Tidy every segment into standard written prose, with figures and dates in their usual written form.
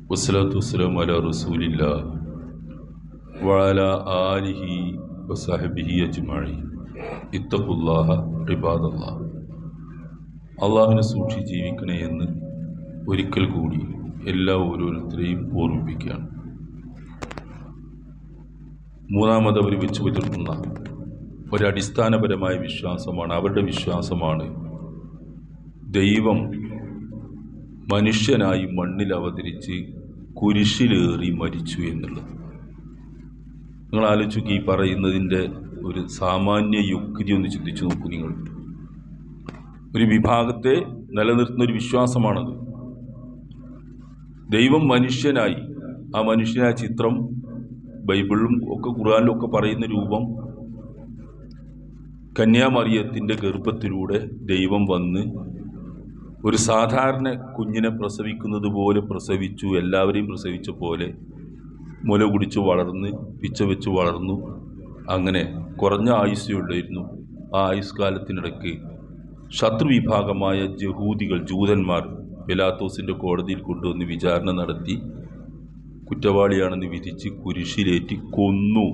വസ്സലാത്തു വസ്സലാമു അലാ റസൂലില്ലാ വഅലാ ആലിഹി വസഹബിഹി അജ്മഈൻ. ഇത്തഖുല്ലാഹ ഇബാദല്ലാഹ്. അള്ളാഹുവിനെ സൂക്ഷിച്ച് ജീവിക്കണേ എന്ന് ഒരിക്കൽ കൂടി ഓരോരുത്തരെയും ഓർമ്മിപ്പിക്കുകയാണ്. മൂന്നാമത് അവർ വെച്ചു പുലർത്തുന്ന ഒരടിസ്ഥാനപരമായ വിശ്വാസമാണ്, അവരുടെ വിശ്വാസമാണ് ദൈവം മനുഷ്യനായി മണ്ണിൽ അവതരിച്ച് കുരിശിലേറി മരിച്ചു എന്നുള്ളത്. നിങ്ങൾ ആലോചിക്കുക, ഈ പറയുന്നതിൻ്റെ ഒരു സാമാന്യ യുക്തി ഒന്ന് ചിന്തിച്ചു നോക്കൂ. നിങ്ങൾ ഒരു വിഭാഗത്തെ നിലനിർത്തുന്ന ഒരു വിശ്വാസമാണത്. ദൈവം മനുഷ്യനായി, ആ മനുഷ്യനായ ചിത്രം ബൈബിളിലും ഒക്കെ ഖുർആനിലും ഒക്കെ പറയുന്ന രൂപം കന്യാമറിയത്തിൻ്റെ ഗർഭത്തിലൂടെ ദൈവം വന്ന് ഒരു സാധാരണ കുഞ്ഞിനെ പ്രസവിക്കുന്നത് പോലെ പ്രസവിച്ചു, എല്ലാവരെയും പ്രസവിച്ച പോലെ മുല കുടിച്ച് വളർന്ന് പിച്ച വെച്ച് വളർന്നു. അങ്ങനെ കുറഞ്ഞ ആയുസ്സുള്ളായിരുന്നു. ആ ആയുഷ്കാലത്തിനിടയ്ക്ക് ശത്രുവിഭാഗമായ ജൂതന്മാർ പിലാത്തോസിൻ്റെ കോടതിയിൽ കൊണ്ടുവന്ന് വിചാരണ നടത്തി കുറ്റവാളിയാണെന്ന് വിധിച്ച് കുരിശിലേറ്റി കൊന്നു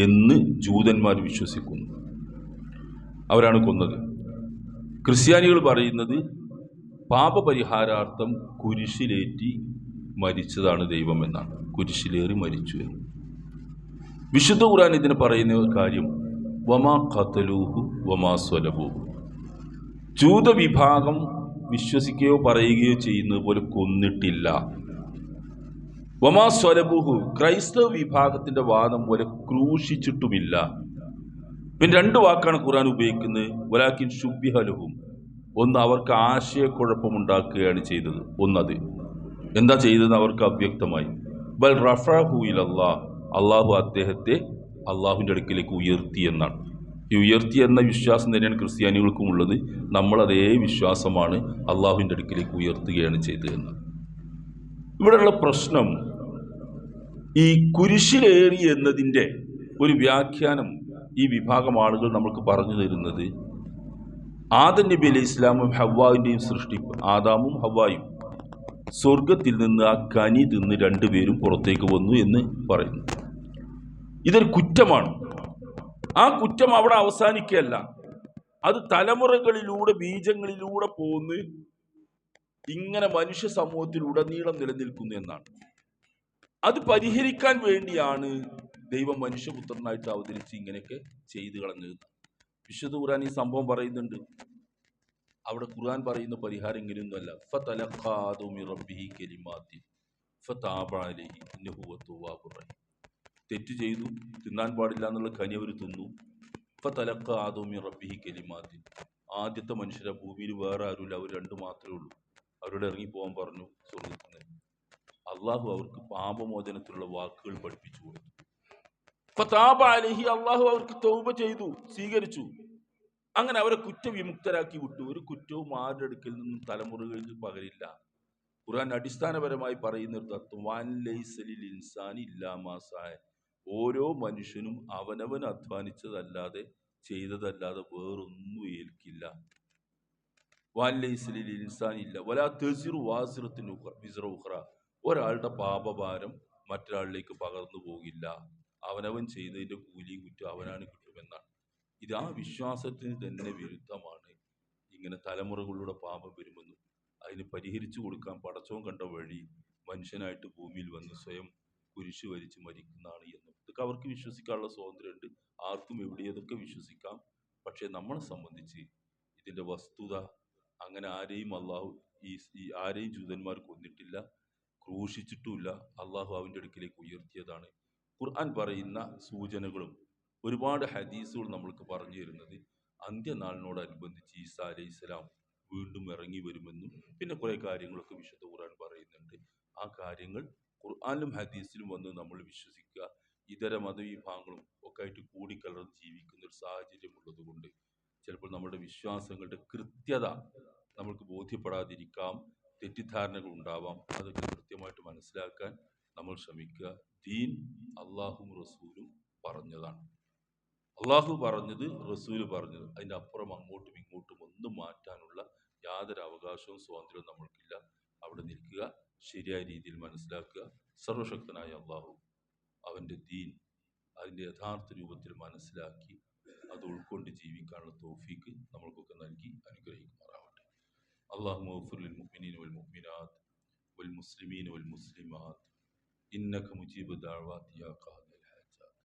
എന്ന് ജൂതന്മാർ വിശ്വസിക്കുന്നു. അവരാണ് കൊന്നത്. ക്രിസ്ത്യാനികൾ പറയുന്നത് പാപപരിഹാരാർത്ഥം കുരിശിലേറ്റി മരിച്ചതാണ് ദൈവം എന്നാണ്, കുരിശിലേറി മരിച്ചു എന്ന്. വിശുദ്ധ ഖുർആൻ ഇതിന് പറയുന്ന കാര്യം വമാ ഖതലൂഹു വമാ സ്വലബൂഹു. ജൂതവിഭാഗം വിശ്വസിക്കുകയോ പറയുകയോ ചെയ്യുന്നത് പോലെ കൊന്നിട്ടില്ല. വമാ സ്വലബൂഹു, ക്രൈസ്തവ വിഭാഗത്തിന്റെ വാദം പോലെ ക്രൂശിച്ചിട്ടുമില്ല. പിന്നെ രണ്ട് വാക്കാണ് ഖുർആൻ ഉപയോഗിക്കുന്നത്. വലാകിൻ ശുബ്ബിഹ ലഹും, ഒന്ന് അവർക്ക് ആശയക്കുഴപ്പമുണ്ടാക്കുകയാണ് ചെയ്തത്. ഒന്നത് എന്താ ചെയ്തത് അവർക്ക് അവ്യക്തമായി. ബൽ റഫഅഹു ഇലല്ലാഹ്, അള്ളാഹു അദ്ദേഹത്തെ അള്ളാഹുവിൻ്റെ അടുക്കിലേക്ക് ഉയർത്തി എന്നാണ്. ഈ ഉയർത്തി എന്ന വിശ്വാസം തന്നെയാണ് ക്രിസ്ത്യാനികൾക്കും ഉള്ളത്. നമ്മളതേ വിശ്വാസമാണ്, അള്ളാഹുവിൻ്റെ അടുക്കിലേക്ക് ഉയർത്തുകയാണ് ചെയ്തതെന്ന്. ഇവിടെയുള്ള പ്രശ്നം ഈ കുരിശിലേറി എന്നതിൻ്റെ ഒരു വ്യാഖ്യാനം ഈ വിഭാഗം ആളുകൾ നമുക്ക് പറഞ്ഞു തരുന്നത് ആദം നബി അലൈഹി ഇസ്ലാമും ഹവ്വാവിൻ്റെയും സൃഷ്ടിപ്പ്. ആദാമും ഹവ്വായും സ്വർഗത്തിൽ നിന്ന് ആ കനി തിന്ന് രണ്ടുപേരും പുറത്തേക്ക് വന്നു എന്ന് പറയുന്നു. ഇതൊരു കുറ്റമാണ്. ആ കുറ്റം അവിടെ അവസാനിക്കുകയല്ല, അത് തലമുറകളിലൂടെ ബീജങ്ങളിലൂടെ പോന്ന് ഇങ്ങനെ മനുഷ്യ സമൂഹത്തിലുടനീളം നിലനിൽക്കുന്നു എന്നാണ്. അത് പരിഹരിക്കാൻ വേണ്ടിയാണ് ദൈവം മനുഷ്യപുത്രനായിട്ട് അവതരിച്ച് ഇങ്ങനെയൊക്കെ ചെയ്തു കളഞ്ഞത്. വിശുദ്ധ ഖുർആൻ ഈ സംഭവം പറയുന്നുണ്ട്. അവിടെ ഖുർആൻ പറയുന്ന പരിഹാരം ഇങ്ങനെയൊന്നുമല്ല. ഫതലഖാ ആദമു മിർ റബ്ബിഹി കലിമാത്തിൻ ഫതാബ അലൈഹി ഇന്നഹു വത്തവ്വാബുർ റഹീം. തെറ്റ് ചെയ്തു, തിന്നാൻ പാടില്ല എന്നുള്ള കനി അവർ തിന്നു. ഫതലഖാ ആദമു മിർ റബ്ബിഹി കലിമാത്തിൻ, ആദ്യത്തെ മനുഷ്യരെ ഭൂമിയിൽ വേറെ ആരുമില്ല, അവർ രണ്ട് മാത്രമേ ഉള്ളൂ. അവരോട് ഇറങ്ങിപ്പോകാൻ പറഞ്ഞു സ്വർഗത്തിൽ നിന്ന്. അള്ളാഹു അവർക്ക് പാപമോചനത്തിലുള്ള വാക്കുകൾ പഠിപ്പിച്ചു കൊടുത്തു. ഫതാബ അലൈഹി, അള്ളാഹു അവർക്ക് തൗബ ചെയ്തു, സ്വീകരിച്ചു. അങ്ങനെ അവരെ കുറ്റവിമുക്തരാക്കി വിട്ടു. ഒരു കുറ്റവും ആരുടെ അടുക്കൽ നിന്നും തലമുറകളിൽ പകരില്ല. ഖുർആൻ അടിസ്ഥാനപരമായി പറയുന്ന ഒരു തത്വം വൻ ലൈസ ലിൽ ഇൻസാനി ഇല്ലാ മാ സഅ, ഓരോ മനുഷ്യനും അവനവൻ അധ്വാനിച്ചതല്ലാതെ ചെയ്തതല്ലാതെ വേറൊന്നും ഏൽക്കില്ല. വൻ ലൈസ ലിൽ ഇൻസാനി ഇല്ല വലാ തസിറു വാസിറത്തുൻ വിസ്റ ഉഖ്റ, ഒരാളുടെ പാപഭാരം മറ്റൊരാളിലേക്ക് പകർന്നു പോകില്ല. അവനവൻ ചെയ്തതിന്റെ കൂലിയും കുറ്റം അവനാണ് കിട്ടുമെന്നാണ്. ഇത് ആ വിശ്വാസത്തിന് തന്നെ വിരുദ്ധമാണ്. ഇങ്ങനെ തലമുറകളുടെ പാപം വരുമെന്നും അതിന് പരിഹരിച്ചു കൊടുക്കാൻ പടച്ചവൻ കണ്ട വഴി മനുഷ്യനായിട്ട് ഭൂമിയിൽ വന്ന് സ്വയം കുരിശ് വരിച്ച് മരിക്കുന്നതാണ് എന്നും. ഇതൊക്കെ അവർക്ക് വിശ്വസിക്കാനുള്ള സ്വാതന്ത്ര്യമുണ്ട്. ആർക്കും എവിടെ ഏതൊക്കെ വിശ്വസിക്കാം. പക്ഷെ നമ്മളെ സംബന്ധിച്ച് ഇതിന്റെ വസ്തുത അങ്ങനെ ആരെയും അള്ളാഹു ആരെയും ജൂതന്മാർ കൊന്നിട്ടില്ല, ക്രൂശിച്ചിട്ടുമില്ല. അള്ളാഹു അവൻ്റെ അടുക്കിലേക്ക് ഉയർത്തിയതാണ്. ഖുർആൻ പറയുന്ന സൂചനകളും ഒരുപാട് ഹദീസുകൾ നമ്മൾക്ക് പറഞ്ഞു തരുന്നത് അന്ത്യനാളിനോടനുബന്ധിച്ച് ഈസാ അലൈഹിസ്സലാം വീണ്ടും ഇറങ്ങി വരുമെന്നും പിന്നെ കുറെ കാര്യങ്ങളൊക്കെ വിശുദ്ധ ഖുർആൻ പറയുന്നുണ്ട്. ആ കാര്യങ്ങൾ ഖുർആനിലും ഹദീസിലും വന്ന് നമ്മൾ വിശ്വസിക്കുക. ഇതര മതവിഭാഗങ്ങളും ഒക്കെ ആയിട്ട് കൂടിക്കലർന്ന് ജീവിക്കുന്ന ഒരു സാഹചര്യം ഉള്ളത് കൊണ്ട് ചിലപ്പോൾ നമ്മുടെ വിശ്വാസങ്ങളുടെ കൃത്യത നമ്മൾക്ക് ബോധ്യപ്പെടാതിരിക്കാം, തെറ്റിദ്ധാരണകൾ ഉണ്ടാവാം. അതൊക്കെ കൃത്യമായിട്ട് മനസ്സിലാക്കാൻ നമ്മൾ ശ്രമിക്കുക. ദീൻ അള്ളാഹും റസൂലും പറഞ്ഞതാണ്. അള്ളാഹു പറഞ്ഞത്, റസൂല് പറഞ്ഞത്, അതിൻ്റെ അപ്പുറം അങ്ങോട്ടും ഇങ്ങോട്ടും ഒന്നും മാറ്റാനുള്ള യാതൊരു അവകാശവും സ്വാതന്ത്ര്യവും നമ്മൾക്കില്ല. ശരിയായ രീതിയിൽ മനസ്സിലാക്കുക. സർവശക്തനായ അള്ളാഹു അവൻ്റെ ദീൻ അതിൻ്റെ യഥാർത്ഥ രൂപത്തിൽ മനസ്സിലാക്കി അത് ഉൾക്കൊണ്ട് ജീവിക്കാനുള്ള തൗഫീക്ക് നമ്മൾക്കൊക്കെ നൽകി അനുഗ്രഹിക്കുമാറാവട്ടെ. അല്ലാഹുമ്മ ഗ്ഫിർ ലിൽ മുഅ്മിനീന വൽ മുഅ്മിനാത്ത് വൽ മുസ്ലിമീന വൽ മുസ്ലിമാത്ത് ഇന്നക മുജീബു ദഅവാതി യാ ഖാദിർ